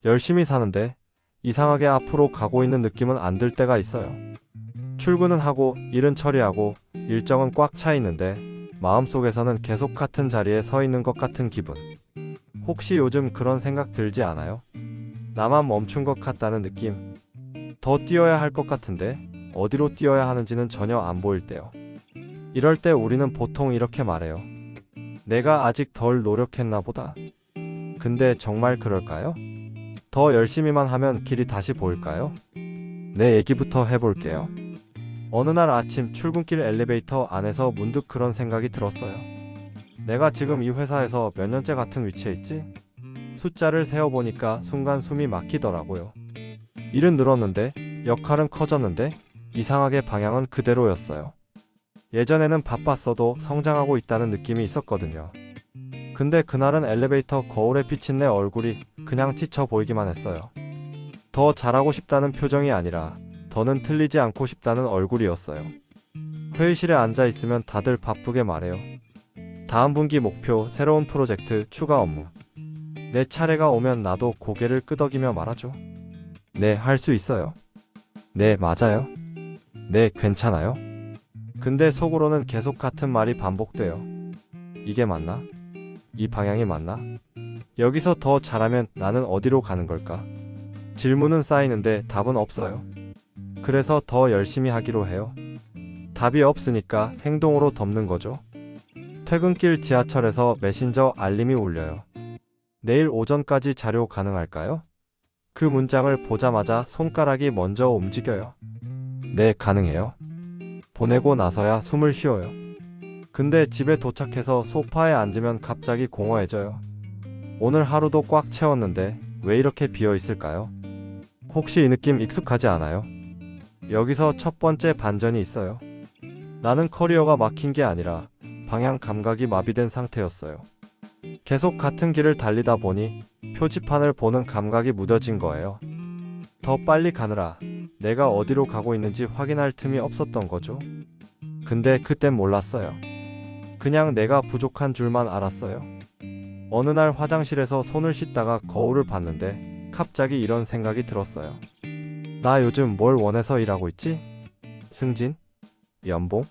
열심히 사는데 이상하게 앞으로 가고 있는 느낌은 안 들 때가 있어요. 출근은 하고 일은 처리하고 일정은 꽉 차 있는데 마음속에서는 계속 같은 자리에 서 있는 것 같은 기분. 혹시 요즘 그런 생각 들지 않아요? 나만 멈춘 것 같다는 느낌. 더 뛰어야 할 것 같은데 어디로 뛰어야 하는지는 전혀 안 보일 때요. 이럴 때 우리는 보통 이렇게 말해요. 내가 아직 덜 노력했나 보다. 근데 정말 그럴까요? 더 열심히만 하면 길이 다시 보일까요? 내 얘기부터 해볼게요. 어느 날 아침 출근길 엘리베이터 안에서 문득 그런 생각이 들었어요. 내가 지금 이 회사에서 몇 년째 같은 위치에 있지? 숫자를 세어보니까 순간 숨이 막히더라고요. 일은 늘었는데, 역할은 커졌는데, 이상하게 방향은 그대로였어요. 예전에는 바빴어도 성장하고 있다는 느낌이 있었거든요. 근데 그날은 엘리베이터 거울에 비친 내 얼굴이 그냥 지쳐 보이기만 했어요. 더 잘하고 싶다는 표정이 아니라 더는 틀리지 않고 싶다는 얼굴이었어요. 회의실에 앉아 있으면 다들 바쁘게 말해요. 다음 분기 목표, 새로운 프로젝트, 추가 업무. 내 차례가 오면 나도 고개를 끄덕이며 말하죠. 네, 할 수 있어요. 네, 맞아요. 네, 괜찮아요. 근데 속으로는 계속 같은 말이 반복돼요. 이게 맞나? 이 방향이 맞나? 여기서 더 잘하면 나는 어디로 가는 걸까? 질문은 쌓이는데 답은 없어요. 그래서 더 열심히 하기로 해요. 답이 없으니까 행동으로 덮는 거죠. 퇴근길 지하철에서 메신저 알림이 울려요. 내일 오전까지 자료 가능할까요? 그 문장을 보자마자 손가락이 먼저 움직여요. 네, 가능해요. 보내고 나서야 숨을 쉬어요. 근데 집에 도착해서 소파에 앉으면 갑자기 공허해져요. 오늘 하루도 꽉 채웠는데 왜 이렇게 비어 있을까요? 혹시 이 느낌 익숙하지 않아요? 여기서 첫 번째 반전이 있어요. 나는 커리어가 막힌 게 아니라 방향 감각이 마비된 상태였어요. 계속 같은 길을 달리다 보니 표지판을 보는 감각이 무뎌진 거예요. 더 빨리 가느라 내가 어디로 가고 있는지 확인할 틈이 없었던 거죠. 근데 그땐 몰랐어요. 그냥 내가 부족한 줄만 알았어요. 어느 날 화장실에서 손을 씻다가 거울을 봤는데 갑자기 이런 생각이 들었어요. 나 요즘 뭘 원해서 일하고 있지? 승진? 연봉?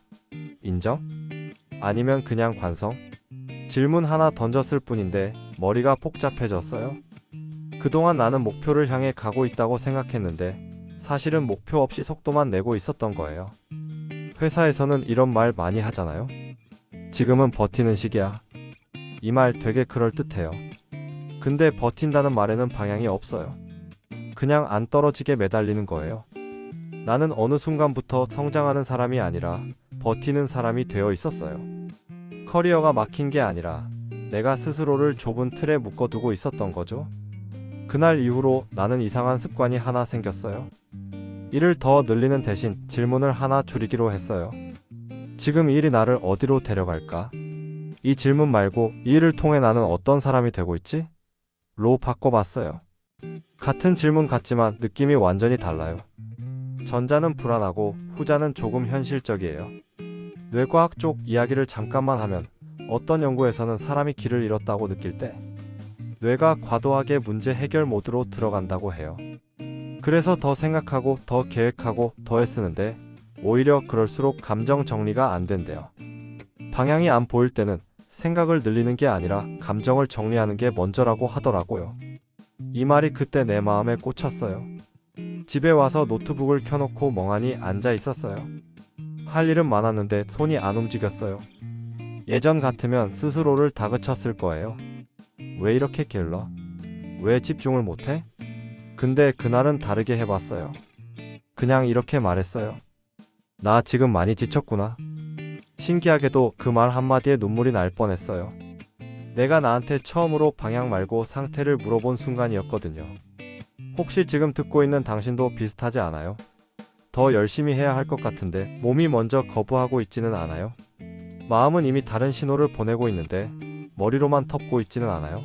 인정? 아니면 그냥 관성? 질문 하나 던졌을 뿐인데 머리가 복잡해졌어요. 그동안 나는 목표를 향해 가고 있다고 생각했는데 사실은 목표 없이 속도만 내고 있었던 거예요. 회사에서는 이런 말 많이 하잖아요. 지금은 버티는 시기야. 이 말 되게 그럴듯해요. 근데 버틴다는 말에는 방향이 없어요. 그냥 안 떨어지게 매달리는 거예요. 나는 어느 순간부터 성장하는 사람이 아니라 버티는 사람이 되어 있었어요. 커리어가 막힌 게 아니라 내가 스스로를 좁은 틀에 묶어두고 있었던 거죠. 그날 이후로 나는 이상한 습관이 하나 생겼어요. 일을 더 늘리는 대신 질문을 하나 줄이기로 했어요. 지금 이 일이 나를 어디로 데려갈까? 이 질문 말고 이 일을 통해 나는 어떤 사람이 되고 있지? 로 바꿔봤어요. 같은 질문 같지만 느낌이 완전히 달라요. 전자는 불안하고 후자는 조금 현실적이에요. 뇌과학 쪽 이야기를 잠깐만 하면 어떤 연구에서는 사람이 길을 잃었다고 느낄 때 뇌가 과도하게 문제 해결 모드로 들어간다고 해요. 그래서 더 생각하고 더 계획하고 더 애쓰는데 오히려 그럴수록 감정 정리가 안 된대요. 방향이 안 보일 때는 생각을 늘리는 게 아니라 감정을 정리하는 게 먼저라고 하더라고요. 이 말이 그때 내 마음에 꽂혔어요. 집에 와서 노트북을 켜놓고 멍하니 앉아 있었어요. 할 일은 많았는데 손이 안 움직였어요. 예전 같으면 스스로를 다그쳤을 거예요. 왜 이렇게 게을러? 왜 집중을 못해? 근데 그날은 다르게 해봤어요. 그냥 이렇게 말했어요. 나 지금 많이 지쳤구나. 신기하게도 그 말 한마디에 눈물이 날 뻔했어요. 내가 나한테 처음으로 방향 말고 상태를 물어본 순간이었거든요. 혹시 지금 듣고 있는 당신도 비슷하지 않아요? 더 열심히 해야 할 것 같은데 몸이 먼저 거부하고 있지는 않아요? 마음은 이미 다른 신호를 보내고 있는데 머리로만 덮고 있지는 않아요?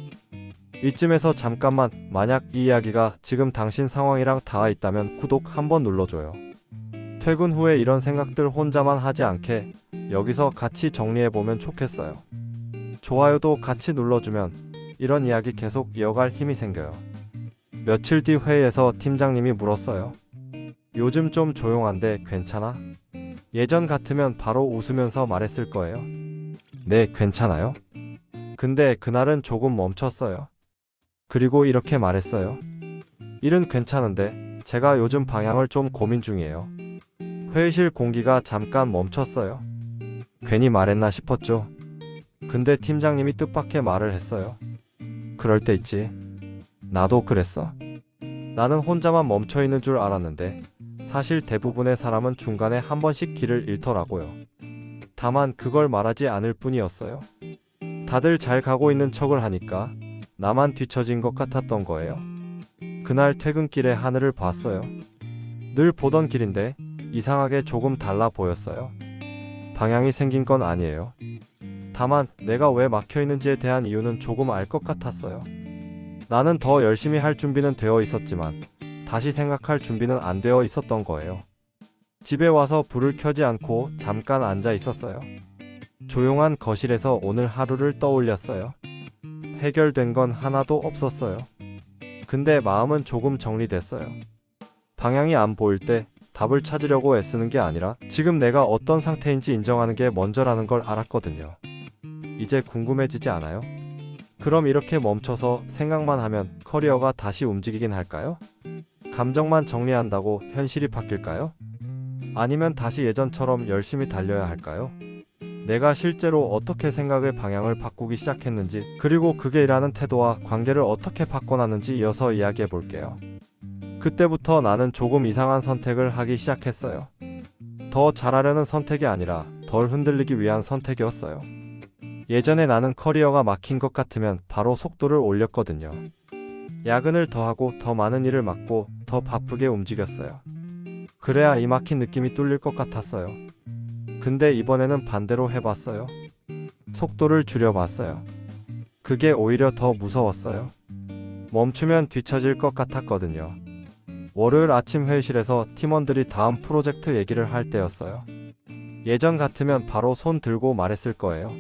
이쯤에서 잠깐만, 만약 이 이야기가 지금 당신 상황이랑 닿아 있다면 구독 한번 눌러줘요. 퇴근 후에 이런 생각들 혼자만 하지 않게 여기서 같이 정리해보면 좋겠어요. 좋아요도 같이 눌러주면 이런 이야기 계속 이어갈 힘이 생겨요. 며칠 뒤 회의에서 팀장님이 물었어요. 요즘 좀 조용한데 괜찮아? 예전 같으면 바로 웃으면서 말했을 거예요. 네, 괜찮아요. 근데 그날은 조금 멈췄어요. 그리고 이렇게 말했어요. 일은 괜찮은데 제가 요즘 방향을 좀 고민 중이에요. 회의실 공기가 잠깐 멈췄어요. 괜히 말했나 싶었죠. 근데 팀장님이 뜻밖의 말을 했어요. 그럴 때 있지. 나도 그랬어. 나는 혼자만 멈춰 있는 줄 알았는데 사실 대부분의 사람은 중간에 한 번씩 길을 잃더라고요. 다만 그걸 말하지 않을 뿐이었어요. 다들 잘 가고 있는 척을 하니까 나만 뒤처진 것 같았던 거예요. 그날 퇴근길에 하늘을 봤어요. 늘 보던 길인데 이상하게 조금 달라 보였어요. 방향이 생긴 건 아니에요. 다만 내가 왜 막혀 있는지에 대한 이유는 조금 알 것 같았어요. 나는 더 열심히 할 준비는 되어 있었지만 다시 생각할 준비는 안 되어 있었던 거예요. 집에 와서 불을 켜지 않고 잠깐 앉아 있었어요. 조용한 거실에서 오늘 하루를 떠올렸어요. 해결된 건 하나도 없었어요. 근데 마음은 조금 정리됐어요. 방향이 안 보일 때 답을 찾으려고 애쓰는 게 아니라 지금 내가 어떤 상태인지 인정하는 게 먼저라는 걸 알았거든요. 이제 궁금해지지 않아요? 그럼 이렇게 멈춰서 생각만 하면 커리어가 다시 움직이긴 할까요? 감정만 정리한다고 현실이 바뀔까요? 아니면 다시 예전처럼 열심히 달려야 할까요? 내가 실제로 어떻게 생각의 방향을 바꾸기 시작했는지, 그리고 그게 일하는 태도와 관계를 어떻게 바꿔놨는지 이어서 이야기해 볼게요. 그때부터 나는 조금 이상한 선택을 하기 시작했어요. 더 잘하려는 선택이 아니라 덜 흔들리기 위한 선택이었어요. 예전에 나는 커리어가 막힌 것 같으면 바로 속도를 올렸거든요. 야근을 더 하고 더 많은 일을 맡고 더 바쁘게 움직였어요. 그래야 이 막힌 느낌이 뚫릴 것 같았어요. 근데 이번에는 반대로 해봤어요. 속도를 줄여봤어요. 그게 오히려 더 무서웠어요. 멈추면 뒤처질 것 같았거든요. 월요일 아침 회의실에서 팀원들이 다음 프로젝트 얘기를 할 때였어요. 예전 같으면 바로 손 들고 말했을 거예요.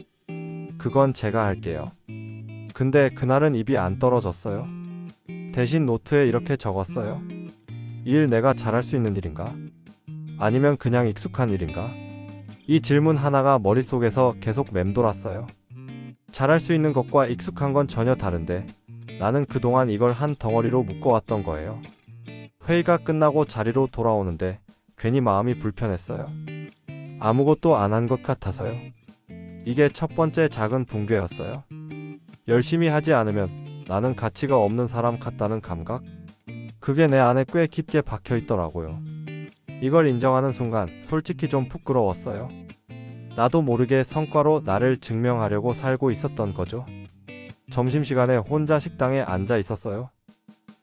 그건 제가 할게요. 근데 그날은 입이 안 떨어졌어요. 대신 노트에 이렇게 적었어요. 이 일 내가 잘할 수 있는 일인가? 아니면 그냥 익숙한 일인가? 이 질문 하나가 머릿속에서 계속 맴돌았어요. 잘할 수 있는 것과 익숙한 건 전혀 다른데 나는 그동안 이걸 한 덩어리로 묶어왔던 거예요. 회의가 끝나고 자리로 돌아오는데 괜히 마음이 불편했어요. 아무것도 안 한 것 같아서요. 이게 첫 번째 작은 붕괴였어요. 열심히 하지 않으면 나는 가치가 없는 사람 같다는 감각? 그게 내 안에 꽤 깊게 박혀 있더라고요. 이걸 인정하는 순간 솔직히 좀 부끄러웠어요. 나도 모르게 성과로 나를 증명하려고 살고 있었던 거죠. 점심시간에 혼자 식당에 앉아 있었어요.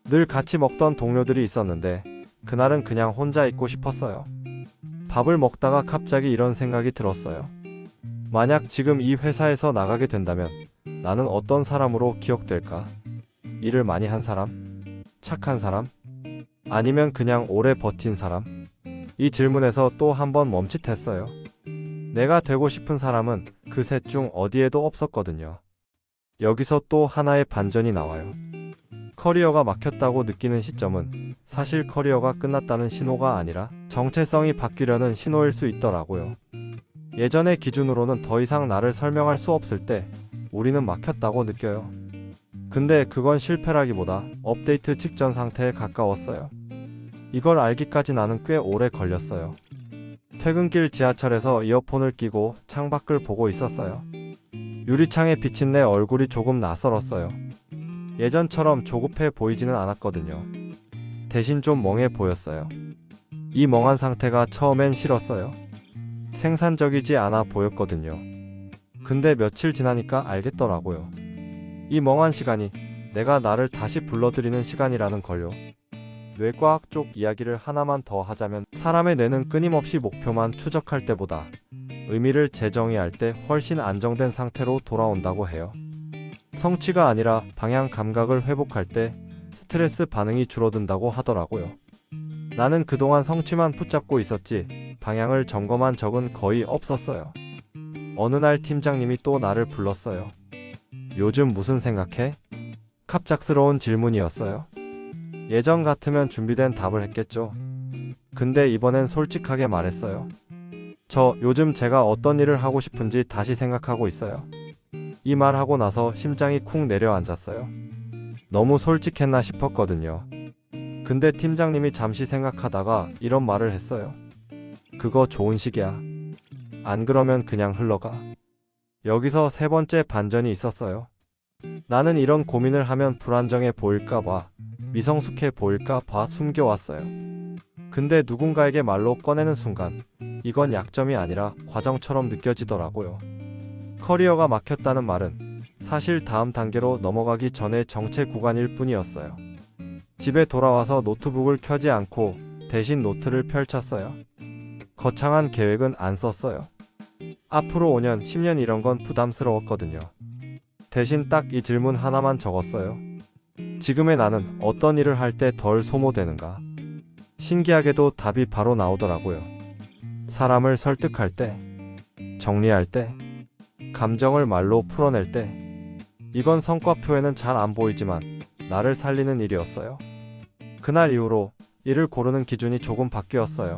늘 같이 먹던 동료들이 있었는데 그날은 그냥 혼자 있고 싶었어요. 밥을 먹다가 갑자기 이런 생각이 들었어요. 만약 지금 이 회사에서 나가게 된다면 나는 어떤 사람으로 기억될까? 일을 많이 한 사람? 착한 사람? 아니면 그냥 오래 버틴 사람? 이 질문에서 또 한 번 멈칫했어요. 내가 되고 싶은 사람은 그 셋 중 어디에도 없었거든요. 여기서 또 하나의 반전이 나와요. 커리어가 막혔다고 느끼는 시점은 사실 커리어가 끝났다는 신호가 아니라 정체성이 바뀌려는 신호일 수 있더라고요. 예전의 기준으로는 더 이상 나를 설명할 수 없을 때 우리는 막혔다고 느껴요. 근데 그건 실패라기보다 업데이트 직전 상태에 가까웠어요. 이걸 알기까지 나는 꽤 오래 걸렸어요. 퇴근길 지하철에서 이어폰을 끼고 창밖을 보고 있었어요. 유리창에 비친 내 얼굴이 조금 낯설었어요. 예전처럼 조급해 보이지는 않았거든요. 대신 좀 멍해 보였어요. 이 멍한 상태가 처음엔 싫었어요. 생산적이지 않아 보였거든요. 근데 며칠 지나니까 알겠더라고요. 이 멍한 시간이 내가 나를 다시 불러들이는 시간이라는 걸요. 뇌과학 쪽 이야기를 하나만 더 하자면 사람의 뇌는 끊임없이 목표만 추적할 때보다 의미를 재정의할 때 훨씬 안정된 상태로 돌아온다고 해요. 성취가 아니라 방향 감각을 회복할 때 스트레스 반응이 줄어든다고 하더라고요. 나는 그동안 성취만 붙잡고 있었지 방향을 점검한 적은 거의 없었어요. 어느 날 팀장님이 또 나를 불렀어요. 요즘 무슨 생각해? 갑작스러운 질문이었어요. 예전 같으면 준비된 답을 했겠죠. 근데 이번엔 솔직하게 말했어요. 저 요즘 제가 어떤 일을 하고 싶은지 다시 생각하고 있어요. 이 말하고 나서 심장이 쿵 내려앉았어요. 너무 솔직했나 싶었거든요. 근데 팀장님이 잠시 생각하다가 이런 말을 했어요. 그거 좋은 식이야. 안 그러면 그냥 흘러가. 여기서 세 번째 반전이 있었어요. 나는 이런 고민을 하면 불안정해 보일까봐, 미성숙해 보일까봐 숨겨왔어요. 근데 누군가에게 말로 꺼내는 순간, 이건 약점이 아니라 과정처럼 느껴지더라고요. 커리어가 막혔다는 말은 사실 다음 단계로 넘어가기 전의 정체 구간일 뿐이었어요. 집에 돌아와서 노트북을 켜지 않고 대신 노트를 펼쳤어요. 거창한 계획은 안 썼어요. 앞으로 5년, 10년 이런 건 부담스러웠거든요. 대신 딱 이 질문 하나만 적었어요. 지금의 나는 어떤 일을 할 때 덜 소모되는가? 신기하게도 답이 바로 나오더라고요. 사람을 설득할 때, 정리할 때, 감정을 말로 풀어낼 때. 이건 성과표에는 잘 안 보이지만 나를 살리는 일이었어요. 그날 이후로 일을 고르는 기준이 조금 바뀌었어요.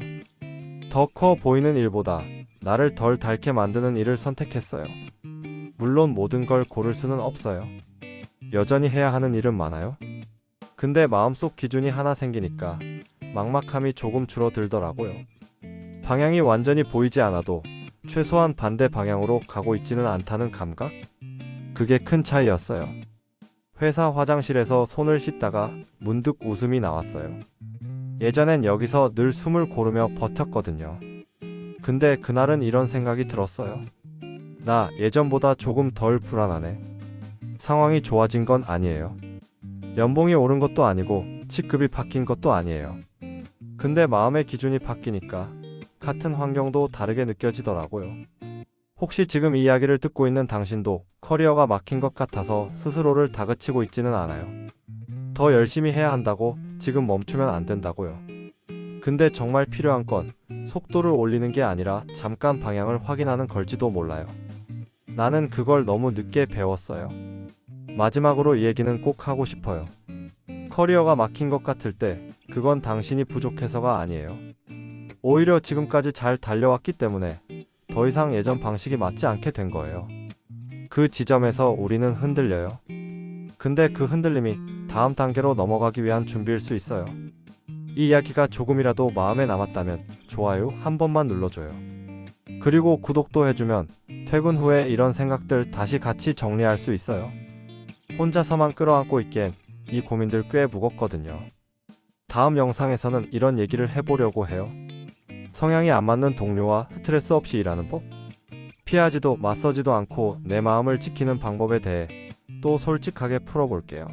더 커 보이는 일보다 나를 덜 닳게 만드는 일을 선택했어요. 물론 모든 걸 고를 수는 없어요. 여전히 해야 하는 일은 많아요. 근데 마음속 기준이 하나 생기니까 막막함이 조금 줄어들더라고요. 방향이 완전히 보이지 않아도 최소한 반대 방향으로 가고 있지는 않다는 감각? 그게 큰 차이였어요. 회사 화장실에서 손을 씻다가 문득 웃음이 나왔어요. 예전엔 여기서 늘 숨을 고르며 버텼거든요. 근데 그날은 이런 생각이 들었어요. 나 예전보다 조금 덜 불안하네. 상황이 좋아진 건 아니에요. 연봉이 오른 것도 아니고 직급이 바뀐 것도 아니에요. 근데 마음의 기준이 바뀌니까 같은 환경도 다르게 느껴지더라고요. 혹시 지금 이 이야기를 듣고 있는 당신도 커리어가 막힌 것 같아서 스스로를 다그치고 있지는 않아요. 더 열심히 해야 한다고 지금 멈추면 안 된다고요. 근데 정말 필요한 건 속도를 올리는 게 아니라 잠깐 방향을 확인하는 걸지도 몰라요. 나는 그걸 너무 늦게 배웠어요. 마지막으로 이 얘기는 꼭 하고 싶어요. 커리어가 막힌 것 같을 때 그건 당신이 부족해서가 아니에요. 오히려 지금까지 잘 달려왔기 때문에 더 이상 예전 방식이 맞지 않게 된 거예요. 그 지점에서 우리는 흔들려요. 근데 그 흔들림이 다음 단계로 넘어가기 위한 준비일 수 있어요. 이 이야기가 조금이라도 마음에 남았다면 좋아요 한 번만 눌러줘요. 그리고 구독도 해주면 퇴근 후에 이런 생각들 다시 같이 정리할 수 있어요. 혼자서만 끌어안고 있기엔 이 고민들 꽤 무겁거든요. 다음 영상에서는 이런 얘기를 해보려고 해요. 성향이 안 맞는 동료와 스트레스 없이 일하는 법? 피하지도 맞서지도 않고 내 마음을 지키는 방법에 대해 또 솔직하게 풀어볼게요.